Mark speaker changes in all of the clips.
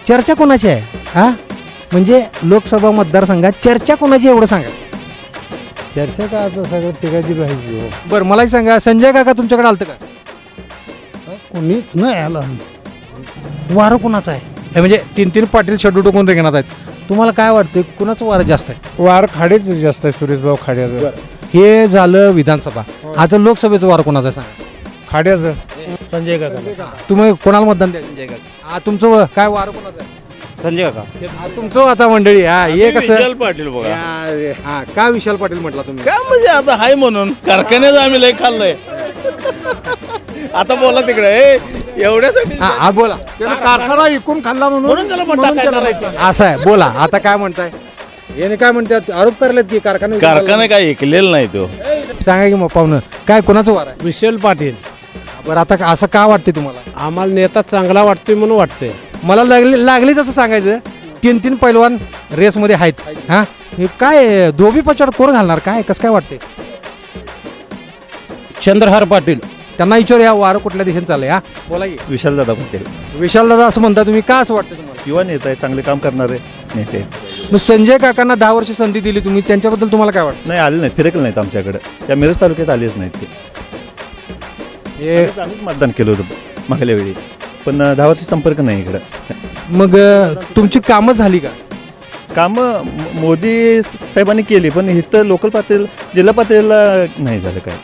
Speaker 1: चर्चा कोणाची आहे हा? म्हणजे लोकसभा मतदारसंघात चर्चा कोणाची एवढं सांगा.
Speaker 2: चर्चा का आता सगळं तिघाची पाहिजे हो.
Speaker 1: बरं मलाही सांगा, संजय काका तुमच्याकडे आलतं का?
Speaker 2: कोणीच नाही आला.
Speaker 1: वारं कुणाचं आहे हे म्हणजे तीन पाटील शेड्यू टोकून रिंगणात आहेत. तुम्हाला काय वाटतं कुणाचं वारं जास्त आहे?
Speaker 2: वार खाडेच जास्त आहे, सुरेशभाऊ खाड्याचं.
Speaker 1: हे झालं विधानसभा. आता लोकसभेचं वारं कोणाचं आहे सांगा.
Speaker 2: खाड्याचं.
Speaker 3: संजय काका.
Speaker 1: तुम्ही कोणाला मतदान द्या? संजय काका. तुमचं काय वारं कोणाचं आहे?
Speaker 3: संजय काका.
Speaker 1: तुमचं आता मंडळी हा हे कसं
Speaker 3: विशाल पाटील बघा.
Speaker 1: हा का विशाल पाटील म्हटला तुम्ही?
Speaker 3: काय म्हणजे आता हाय म्हणून कारखान्यात आम्ही लय खाल्लंय. आता बोला तिकडे एवढ्यासाठी
Speaker 1: हा बोला.
Speaker 2: कारखाना इकून खाल्ला
Speaker 3: म्हणून त्याला पण टाकायला राहायचं.
Speaker 1: असं आहे बोला. आता काय म्हणताय? याने काय म्हणतात आरोप करलेत की
Speaker 3: कारखाना काय ऐकलेलं नाही तो.
Speaker 1: सांगा की मग पाहुणं काय कोणाचं वार आहे?
Speaker 2: विशाल पाटील.
Speaker 1: बरं आता असं का वाटते तुम्हाला?
Speaker 2: आम्हाला नेता चांगला वाटतोय म्हणून वाटतंय.
Speaker 1: मला लागलीच असं सांगायचं. तीन पैलवान रेसमध्ये आहेत हा. हे काय धोबी पचाड कोर घालणार काय कसं काय वाटते?
Speaker 3: चंद्रहार पाटील.
Speaker 1: त्यांना विचार या वारं कुठल्या दिशेने चाललंय हा बोला की.
Speaker 4: विशालदादा पटेल
Speaker 1: विशाल दादा असं म्हणता तुम्ही का असं वाटतं तुम्हाला?
Speaker 4: युवा नेता आहे, चांगले काम करणारे नेते आहेत.
Speaker 1: मग संजय काकांना 10 वर्ष संधी दिली तुम्ही, त्यांच्याबद्दल तुम्हाला काय वाटतं?
Speaker 4: नाही आले नाही, फिरकले नाहीत आमच्याकडे. त्या मिरज तालुक्यात आलेच नाहीत ते.
Speaker 1: हे
Speaker 4: आम्हीच मतदान केलं होतं मागल्या वेळी, पण 10 वर्ष संपर्क नाही इकडं.
Speaker 1: मग तुमची कामं झाली का?
Speaker 4: कामं मोदी साहेबांनी केली, पण इथं लोकल पातळीला जिल्हा पातळीला नाही झालं काय.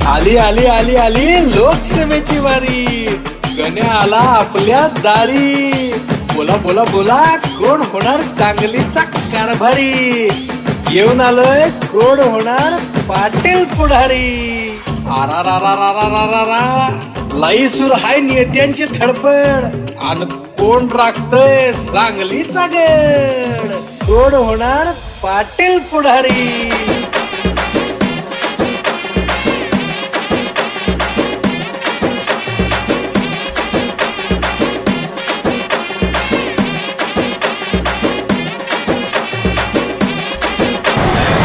Speaker 5: आली आली आली आली लोकसभेची वारी. गण्या आला आपल्या दारी. बोला बोला बोला कोण होणार सांगलीचा कारभारी. येऊन आलोय कोण होणार पाटील पुढारी. आरा लाई सुर हाय नेत्यांची धडपड. आणि कोण राखतोय सांगलीचा गड. कोण होणार पाटील पुढारी.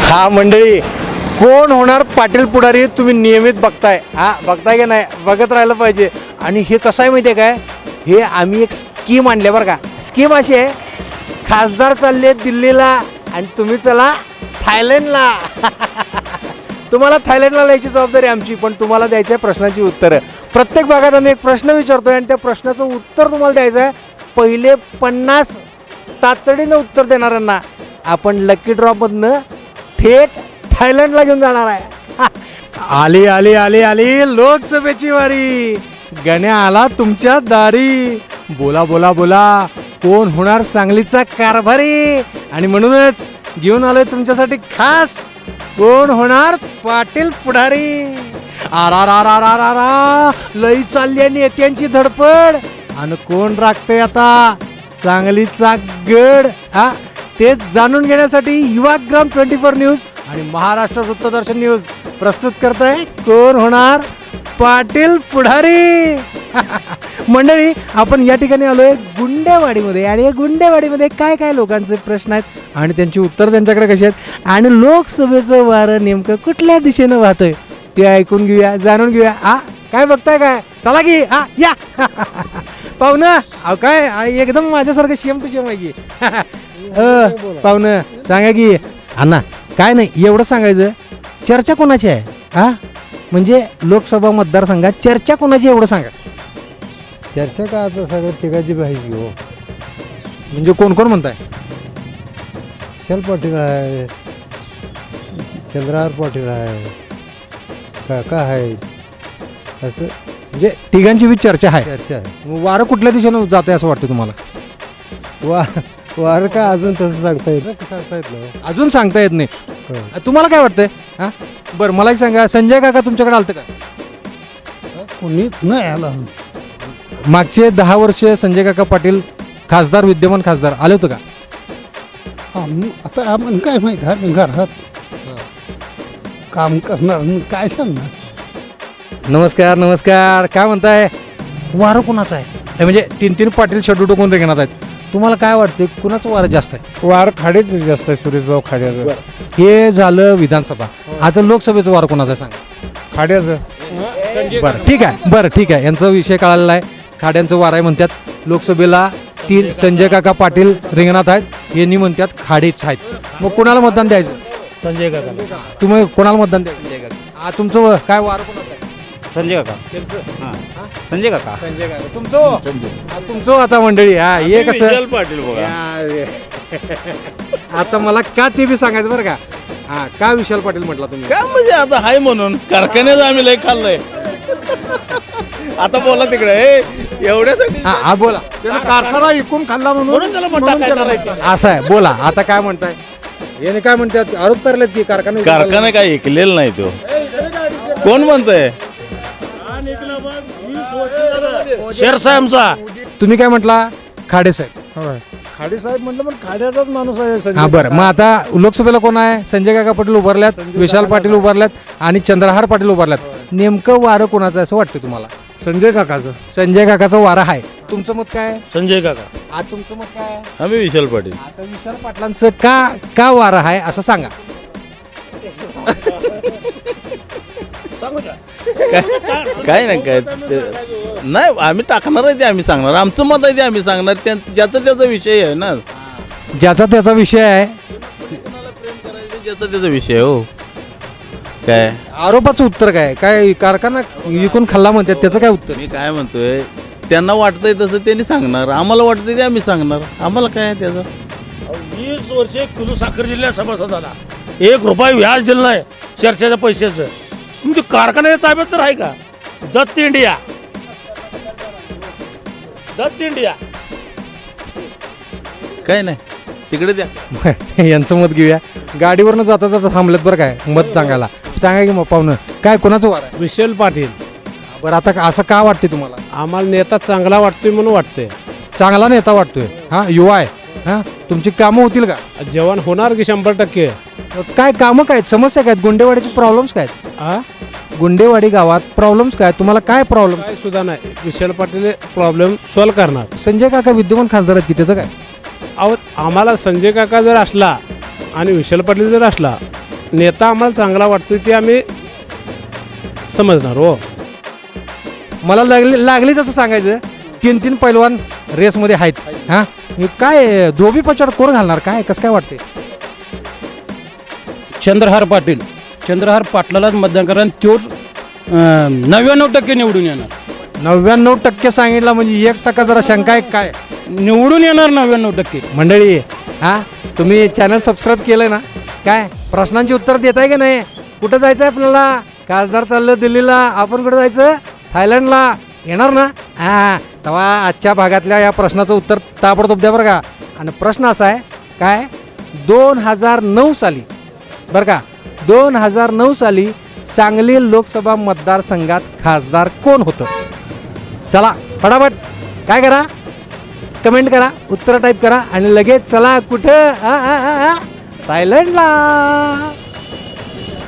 Speaker 1: हा मंडळी कोण होणार पाटील पुढारी तुम्ही नियमित बघताय हा. बघताय की नाही? बघत राहिलं पाहिजे. आणि हे कसं आहे माहिती आहे काय? हे आम्ही एक स्कीम आणली बरं का. स्कीम अशी आहे, खासदार चालले दिल्लीला आणि तुम्ही चला थायलंडला. तुम्हाला थायलंडला यायची जबाबदारी आमची, पण तुम्हाला द्यायचं आहे प्रश्नाची उत्तरं. प्रत्येक भागात आम्ही एक प्रश्न विचारतोय आणि त्या प्रश्नाचं उत्तर तुम्हाला द्यायचं आहे. पहिले 50 तातडीनं उत्तर देणाऱ्यांना आपण लकी ड्रॉपमधनं थेट थायलंडला घेऊन जाणार आहे. आली आली आली आली लोकसभेची वारी. गण्या आला तुमच्या दारी. बोला बोला बोला कोण होणार सांगलीचा कारभारी. आणि म्हणूनच घेऊन आलोय तुमच्यासाठी खास कोण होणार पाटील पुढारी. आरा लई चालली नेत्यांची धडपड. आणि कोण राखतंय आता सांगलीचा गड हा. ते जाणून घेण्यासाठी युवाग्राम 24 न्यूज आणि महाराष्ट्र वृत्तदर्शन न्यूज प्रस्तुत करत आहे कोण होणार पाटील पुढारी. मंडळी आपण या ठिकाणी आलोय गुंडेवाडीमध्ये. आणि या गुंडेवाडीमध्ये काय काय लोकांचे प्रश्न आहेत आणि त्यांची उत्तर त्यांच्याकडे कशी आहेत आणि लोकसभेचं वारं नेमकं कुठल्या दिशेनं वाहतोय ते ऐकून घेऊया, जाणून घेऊया. हा काय बघताय काय? चला की हा या. पाहुणं अहो काय एकदम माझ्यासारखं शेम टू शेम आहे की. पाहुणं सांगा की. अण्णा काय नाही एवढं सांगायचं, चर्चा कोणाची आहे हा? म्हणजे लोकसभा मतदारसंघात चर्चा कोणाची एवढं सांगा.
Speaker 2: चर्चा का आता सगळं तिघाची पाहिजे हो.
Speaker 1: म्हणजे कोण कोण म्हणताय?
Speaker 2: विशाल पाटील आहे, चंद्रहार पाटील आहे, काका आहे. असं
Speaker 1: म्हणजे तिघांची बी चर्चा आहे.
Speaker 2: चर्चा आहे.
Speaker 1: वारं कुठल्या दिशेनं जात आहे असं वाटतं तुम्हाला?
Speaker 2: वार का अजून तसं सांगता येत ना.
Speaker 1: अजून सांगता येत नाही. तुम्हाला काय वाटतंय हा? बरं मलाही सांगा, संजय काका तुमच्याकडे आलतं का?
Speaker 2: कोणीच नाही आला.
Speaker 1: मागचे 10 वर्ष संजय काका पाटील खासदार, विद्यमान खासदार आले होते का?
Speaker 2: आता आपण काय माहित आहे घरात काम करणार काय सांगणार.
Speaker 1: नमस्कार नमस्कार. काय म्हणताय? वारं कोणाचं आहे हे म्हणजे तीन पाटील शेड्यू टोकून रिंगणात आहेत. तुम्हाला काय वाटते कुणाचं वारं जास्त आहे?
Speaker 2: वार खाडीच जास्त आहे, सुरेशभाऊ खाड्याचं.
Speaker 1: हे झालं विधानसभा, आता लोकसभेचं वार कोणाचं आहे सांगा.
Speaker 2: खाड्याचं.
Speaker 1: बरं ठीक आहे यांचा विषय कळालेला आहे. खाड्यांचं वार आहे म्हणतात. लोकसभेला 3 संजय काका पाटील रिंगणात आहेत, यांनी म्हणतात खाडेच आहेत. मग कोणाला मतदान द्यायचं?
Speaker 2: संजय काका.
Speaker 1: तुम्ही कोणाला मतदान द्यायचं? तुमचं काय वार कोणाचं आहे?
Speaker 6: संजय काका. संजय काका.
Speaker 1: संजय काका. तुमचं आता मंडळी हे कसं
Speaker 3: विशाल पाटील बघा.
Speaker 1: आता मला का ते बी सांगायचं बरं का. का विशाल पाटील म्हटला तुम्ही?
Speaker 3: काय म्हणजे आता हाय म्हणून कारखान्यात आम्ही लय खाल्लंय. आता बोला तिकडे एवढ्यासाठी
Speaker 1: बोला.
Speaker 2: कारखाना इकून खाल्ला
Speaker 3: म्हणून त्याला मग टाकायला राहायचं.
Speaker 1: असं आहे, बोला आता काय म्हणताय. याने काय म्हणतात, आरोप करलेत की
Speaker 3: कारखाना काय ऐकलेला नाही तो. कोण म्हणतंय?
Speaker 1: शेरसाहेबचा. तुम्ही काय म्हटला? खाडे साहेब.
Speaker 2: खाडे साहेब म्हटलं पण खाड्याचाच माणूस आहे संजय.
Speaker 1: बरं मग आता लोकसभेला कोण आहे? संजय काका पाटील उभारल्यात, विशाल पाटील उभारल्यात आणि चंद्रहार पाटील उभारल्यात. नेमकं वारं कोणाचं आहे असं वाटतं तुम्हाला?
Speaker 2: संजय काकाचं.
Speaker 1: संजय काकाचं वारं आहे. तुमचं मत काय आहे?
Speaker 3: संजय काका.
Speaker 1: आज तुमचं मत काय आहे?
Speaker 3: आम्ही विशाल पाटील.
Speaker 1: आता विशाल पाटलांचं का वारं आहे असं सांगा.
Speaker 3: काय नाही काय नाही आम्ही टाकणार आहे ते आम्ही सांगणार. आमचं मत आहे ते आम्ही सांगणार. ज्याचा त्याचा विषय आहे ना.
Speaker 1: ज्याचा त्याचा विषय आहे.
Speaker 3: ज्याचा त्याचा विषय हो. काय
Speaker 1: आरोपाचं उत्तर काय कारखाना विकून खाल्ला म्हणतात त्याचं काय उत्तर?
Speaker 3: मी काय म्हणतोय, त्यांना वाटतंय तसं त्यांनी सांगणार. आम्हाला वाटतंय ते आम्ही सांगणार. आम्हाला काय आहे त्याचं.
Speaker 7: 20 वर्ष 1 किलो साखर दिल्या सभासदाला, 1 रुपया व्याज दिलं नाही चर्चेच्या पैशाचं. म्हणजे कारखान्याच्या ताब्यात तर आहे का? दत्त इंडिया
Speaker 3: काय नाही तिकडे द्या.
Speaker 1: यांचं मत घेऊया. गाडीवरनं जाता जाता थांबलेत बरं काय मत सांगायला. सांगा की मग पाहुणं काय कोणाचं वार आहे?
Speaker 8: विशाल पाटील.
Speaker 1: बरं आता असं का वाटते तुम्हाला?
Speaker 8: आम्हाला नेता चांगला वाटतोय म्हणून वाटतंय.
Speaker 1: चांगला नेता वाटतोय. युवा आहे. तुमची कामं होतील का?
Speaker 8: जेवण होणार की 100%.
Speaker 1: काय कामं काय आहेत? समस्या काय आहेत? गुंडेवाडीचे प्रॉब्लेम्स काय आहेत? गुंडेवाडी गावात प्रॉब्लेम्स काय? तुम्हाला काय प्रॉब्लेम?
Speaker 8: काय सुद्धा नाही. विशाल पाटील प्रॉब्लेम सॉल्व्ह करणार.
Speaker 1: संजय काका विद्यमान खासदार आहेत की त्याचं काय?
Speaker 8: अहो आम्हाला संजय काका जर असला आणि विशाल पाटील जर असला, नेता आम्हाला चांगला वाटतोय ते आम्ही समजणार हो.
Speaker 1: मला लागलीच असं सांगायचं. 3 पैलवान रेसमध्ये आहेत. काय धोबी पचाड कोण घालणार? काय कसं काय वाटते?
Speaker 7: चंद्रहार पाटलालाच मतदान करा. तो 99% निवडून येणार.
Speaker 1: 99% सांगितलं म्हणजे 1% जरा शंका आहे काय?
Speaker 7: निवडून येणार 99%.
Speaker 1: मंडळी तुम्ही चॅनल सबस्क्राईब केलं ना? काय प्रश्नांची उत्तर देताय की नाही? कुठं जायचं आहे आपल्याला? खासदार चाललं दिल्लीला, आपण कुठं जायचं? थायलंडला. येणार ना? तेव्हा आजच्या भागातल्या या प्रश्नाचं उत्तर ताबडतोब द्या बरं का. आणि प्रश्न असा आहे काय, 2009 साली बरं का, 2009 साली सांगली लोकसभा मतदारसंघात खासदार कोण होतं? चला फटाफट काय करा, कमेंट करा, उत्तर टाईप करा आणि लगेच चला कुठं? थायलंडला.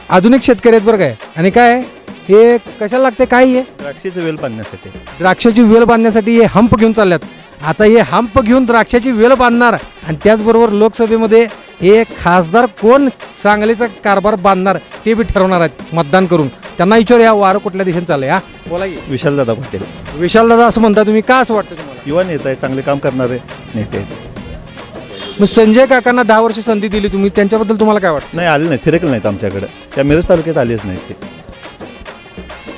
Speaker 1: आधुनिक शेतकरी आहेत बरं काय. आणि काय हे कशाला लागते? काय आहे?
Speaker 4: द्राक्षीचं वेल बांधण्यासाठी.
Speaker 1: द्राक्षाची वेल बांधण्यासाठी हे हंप घेऊन चालल्यात. आता हे हंप घेऊन द्राक्षाची वेल बांधणार आणि त्याचबरोबर लोकसभेमध्ये हे खासदार कोण सांगलीचा कारभार बांधणार ते बी ठरवणार आहेत मतदान करून. त्यांना विचारूया वारं कुठल्या दिशेने चाललंय. बोला की.
Speaker 4: विशालदादा पाटील.
Speaker 1: विशालदादा असं म्हणता तुम्ही, का असं वाटतं तुम्हाला?
Speaker 4: युवा नेता आहे, चांगले काम करणारे नेते आहेत.
Speaker 1: मग संजय काकांना 10 वर्ष संधी दिली तुम्ही, त्यांच्याबद्दल तुम्हाला काय वाटतं?
Speaker 4: नाही आले नाहीत, फिरकले नाहीत आमच्याकडे. त्या मिरज तालुक्यात आलेच नाहीत ते.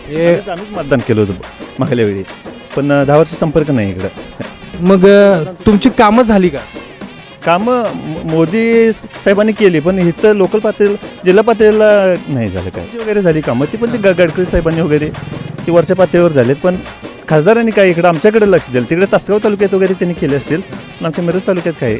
Speaker 4: आम्हीच मतदान केलं होतं मागल्या वेळी, पण 10 वर्ष संपर्क नाही इकडं.
Speaker 1: मग तुमची कामं झाली का?
Speaker 4: कामं मोदी साहेबांनी केली, पण इथं लोकल पातळीला, जिल्हा पातळीला नाही झालं. काय वगैरे झाली कामं ती, पण ती गडकरी साहेबांनी वगैरे ती वरच्या पातळीवर झालीत. पण खासदारांनी काय इकडं आमच्याकडे लक्ष दिलं. तिकडे तासगाव तालुक्यात वगैरे त्यांनी केले असतील, पण आमच्या मिरज तालुक्यात काय